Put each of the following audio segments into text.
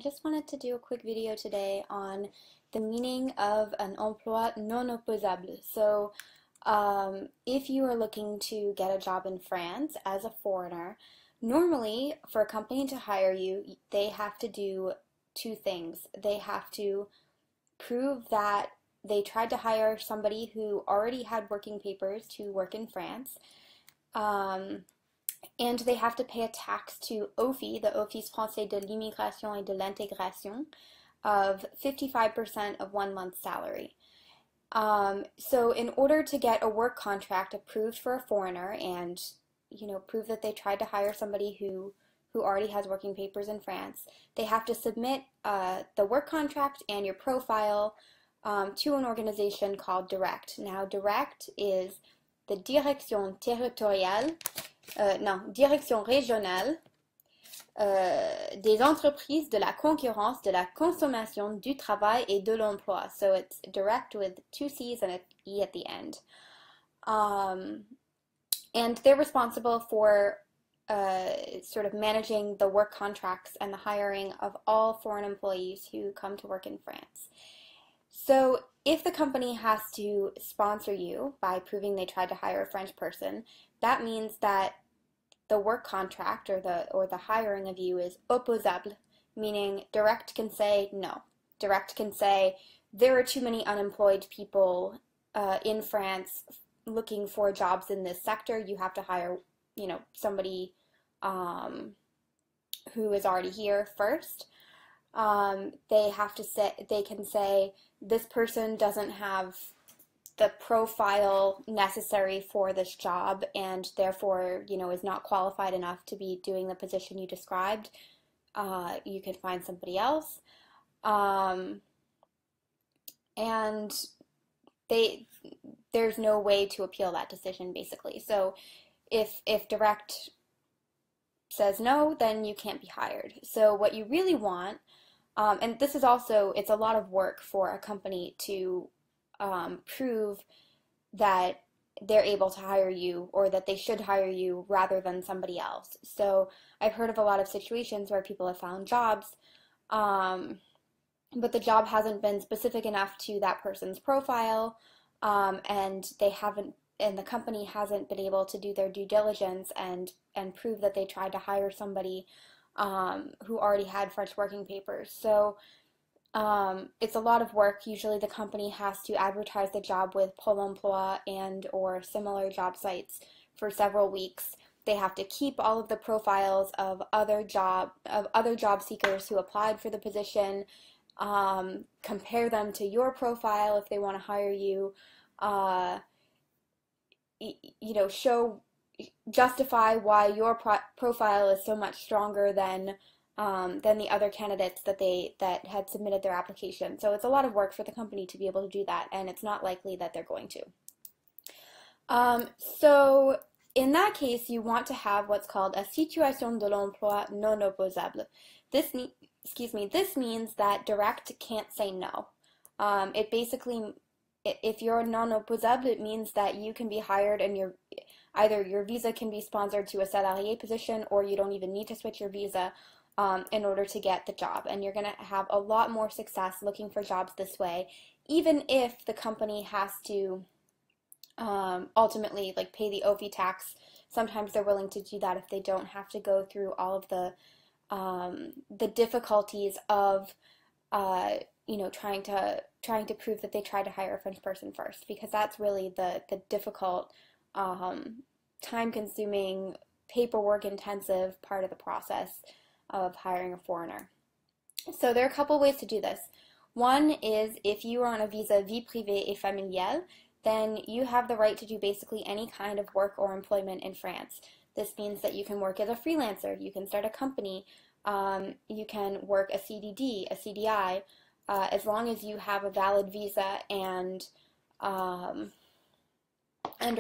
just wanted to do a quick video today on the meaning of an emploi non opposable. So, if you are looking to get a job in France as a foreigner, normally for a company to hire you, they have to do two things. They have to prove that they tried to hire somebody who already had working papers to work in France. And they have to pay a tax to OFI, the Office Français de l'Immigration et de l'Intégration, of 55% of 1 month's salary. So in order to get a work contract approved for a foreigner and, prove that they tried to hire somebody who already has working papers in France, they have to submit the work contract and your profile to an organization called DIRECT. Now, DIRECT is the Direction Territoriale Direction régionale des entreprises de la concurrence, de la consommation, du travail et de l'emploi. So it's direct with two C's and an E at the end. And they're responsible for sort of managing the work contracts and the hiring of all foreign employees who come to work in France. So if the company has to sponsor you by proving they tried to hire a French person, that means that the work contract or the hiring of you is opposable, meaning DIRECT can say no. DIRECT can say there are too many unemployed people in France looking for jobs in this sector. You have to hire, somebody who is already here first. They can say this person doesn't have the profile necessary for this job and therefore, is not qualified enough to be doing the position you described. You can find somebody else. And there's no way to appeal that decision, basically. So if DIRECT says no, then you can't be hired. So what you really want, and this is also, it's a lot of work for a company to prove that they're able to hire you or that they should hire you rather than somebody else. So I've heard of a lot of situations where people have found jobs, but the job hasn't been specific enough to that person's profile, and the company hasn't been able to do their due diligence and prove that they tried to hire somebody who already had French working papers. So it's a lot of work. Usually the company has to advertise the job with Pôle Emploi and or similar job sites for several weeks. They have to keep all of the profiles of other job seekers who applied for the position, compare them to your profile if they want to hire you, justify why your profile is so much stronger than the other candidates that had submitted their application. So it's a lot of work for the company to be able to do that, and it's not likely that they're going to. So in that case, you want to have what's called a situation de l'emploi non opposable. This means that DIRECT can't say no. It basically, if you're non opposable, it means that you can be hired and either your visa can be sponsored to a salarié position, or you don't even need to switch your visa in order to get the job. And you're going to have a lot more success looking for jobs this way, even if the company has to ultimately pay the OFI tax. Sometimes they're willing to do that if they don't have to go through all of the difficulties of trying to prove that they tried to hire a French person first, because that's really the difficult, time-consuming, paperwork-intensive part of the process of hiring a foreigner. So there are a couple ways to do this. One is if you are on a visa vie privée et familiale, then you have the right to do basically any kind of work or employment in France. This means that you can work as a freelancer, you can start a company, you can work a CDD, a CDI, as long as you have a valid visa and are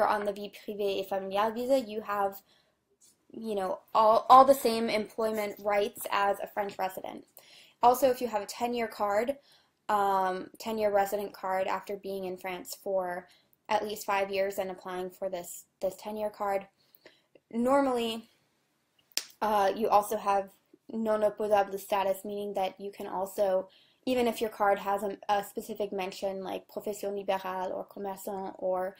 on the vie privée et familiale visa, you have all the same employment rights as a French resident. Also, if you have a 10-year card, 10-year resident card after being in France for at least 5 years and applying for this 10-year card, normally you also have non opposable status, meaning that you can also, even if your card has a specific mention like profession libérale or commerçant or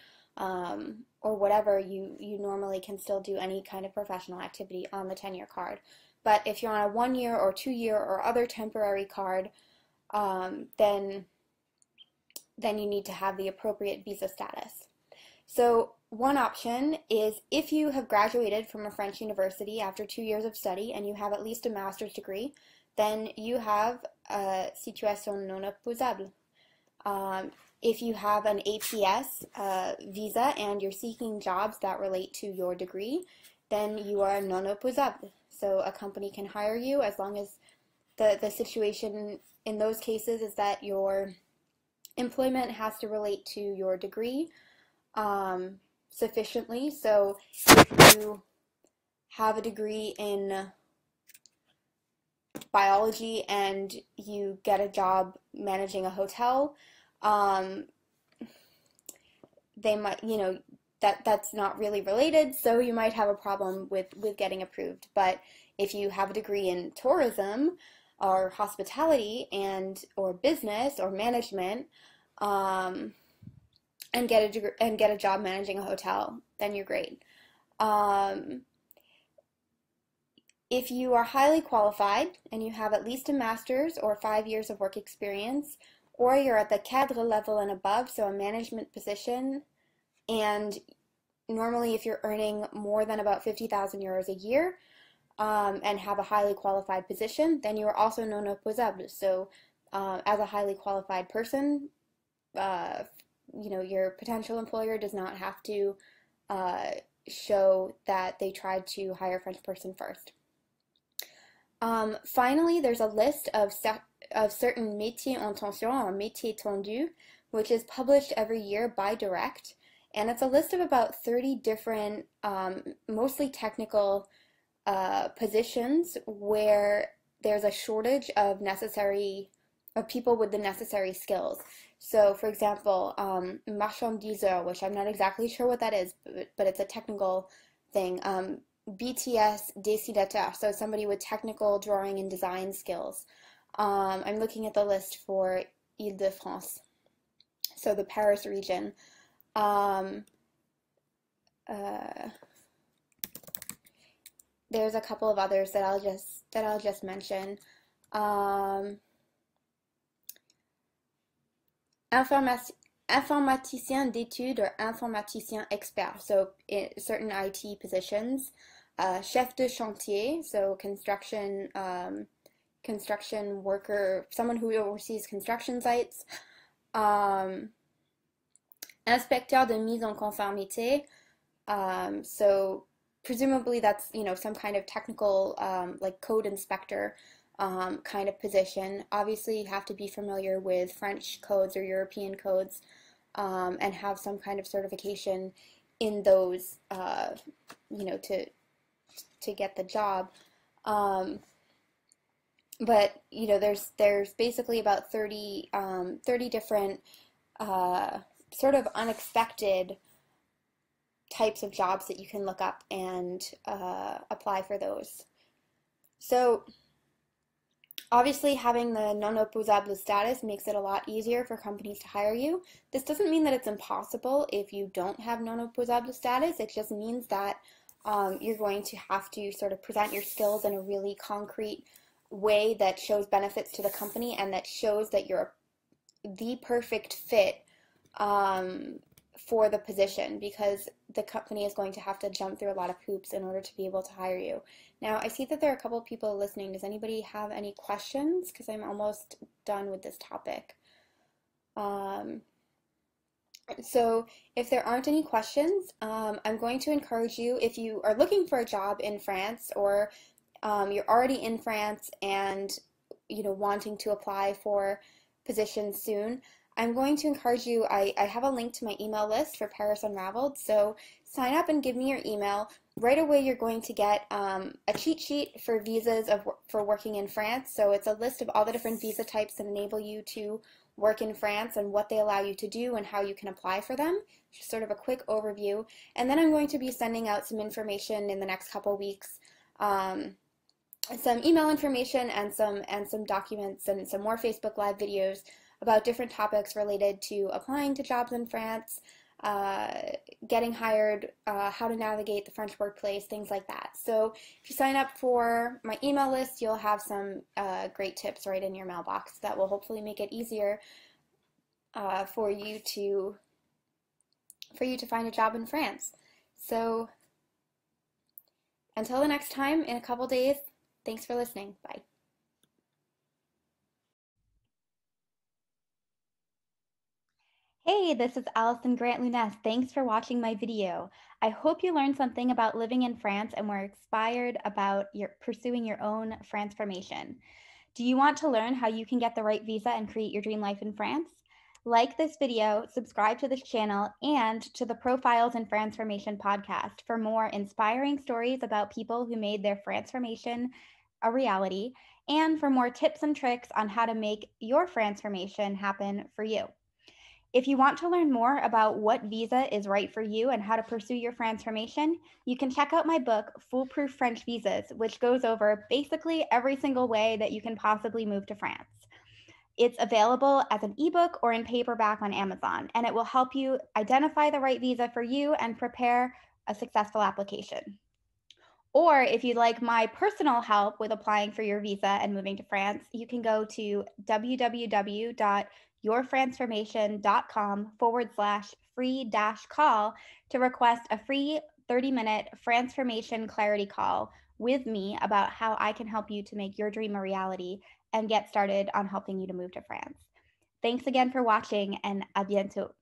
whatever, you normally can still do any kind of professional activity on the 10-year card. But if you're on a 1-year or 2-year or other temporary card, then you need to have the appropriate visa status. So one option is if you have graduated from a French university after 2 years of study and you have at least a master's degree, then you have a situation non opposable. If you have an APS visa and you're seeking jobs that relate to your degree, then you are non opposable. So a company can hire you as long as the situation in those cases is that your employment has to relate to your degree sufficiently. So if you have a degree in biology and you get a job managing a hotel, they might, that's not really related, so you might have a problem with getting approved. But if you have a degree in tourism or hospitality or business or management, and get a job managing a hotel, then you're great. If you are highly qualified and you have at least a master's or 5 years of work experience, or you're at the cadre level and above, so a management position, and normally if you're earning more than about 50,000 euros a year and have a highly qualified position, then you are also non opposable. So as a highly qualified person, your potential employer does not have to show that they tried to hire a French person first. Finally, there's a list of certain métiers en tension or métiers tendus, which is published every year by Direct, and it's a list of about 30 different, mostly technical positions where there's a shortage of people with the necessary skills. So, for example, marchandiseur, which I'm not exactly sure what that is, but it's a technical thing. BTS dessinateur, so somebody with technical drawing and design skills. I'm looking at the list for Île-de-France, so the Paris region. There's a couple of others that I'll just mention. Informaticien d'études or informaticien expert, so certain IT positions. Chef de chantier, so construction worker, someone who oversees construction sites. Inspecteur de mise en conformité, so presumably that's some kind of technical like code inspector kind of position. Obviously you have to be familiar with French codes or European codes and have some kind of certification in those to get the job. But there's basically about 30 different sort of unexpected types of jobs that you can look up and apply for those. So obviously having the non opposable status makes it a lot easier for companies to hire you. This doesn't mean that it's impossible if you don't have non opposable status. It just means that you're going to have to sort of present your skills in a really concrete way that shows benefits to the company and that shows that you're the perfect fit for the position, because the company is going to have to jump through a lot of hoops in order to be able to hire you. Now, I see that there are a couple of people listening. Does anybody have any questions? Because I'm almost done with this topic. So if there aren't any questions, I'm going to encourage you, if you are looking for a job in France or you're already in France and wanting to apply for positions soon, I'm going to encourage you, I have a link to my email list for Paris Unraveled, so sign up and give me your email. Right away you're going to get a cheat sheet for visas for working in France. So it's a list of all the different visa types that enable you to work in France and what they allow you to do and how you can apply for them. Just sort of a quick overview. And then I'm going to be sending out some information in the next couple weeks some email information and some documents and some more Facebook Live videos about different topics related to applying to jobs in France, uh, getting hired, how to navigate the French workplace, things like that. So if you sign up for my email list, you'll have some great tips right in your mailbox that will hopefully make it easier for you to find a job in France. So until the next time, in a couple days, thanks for listening. Bye. Hey, this is Allison Grant Lunes. Thanks for watching my video. I hope you learned something about living in France and were inspired about pursuing your own Franceformation. Do you want to learn how you can get the right visa and create your dream life in France? Like this video, subscribe to this channel, and to the Profiles in Franceformation podcast for more inspiring stories about people who made their Franceformation a reality, and for more tips and tricks on how to make your Franceformation happen for you. If you want to learn more about what visa is right for you and how to pursue your Franceformation, you can check out my book, Foolproof French Visas, which goes over basically every single way that you can possibly move to France. It's available as an ebook or in paperback on Amazon, and it will help you identify the right visa for you and prepare a successful application. Or if you'd like my personal help with applying for your visa and moving to France, you can go to www.yourfranceformation.com/free-call to request a free 30-minute Franceformation clarity call with me about how I can help you to make your dream a reality and get started on helping you to move to France. Thanks again for watching, and à bientôt.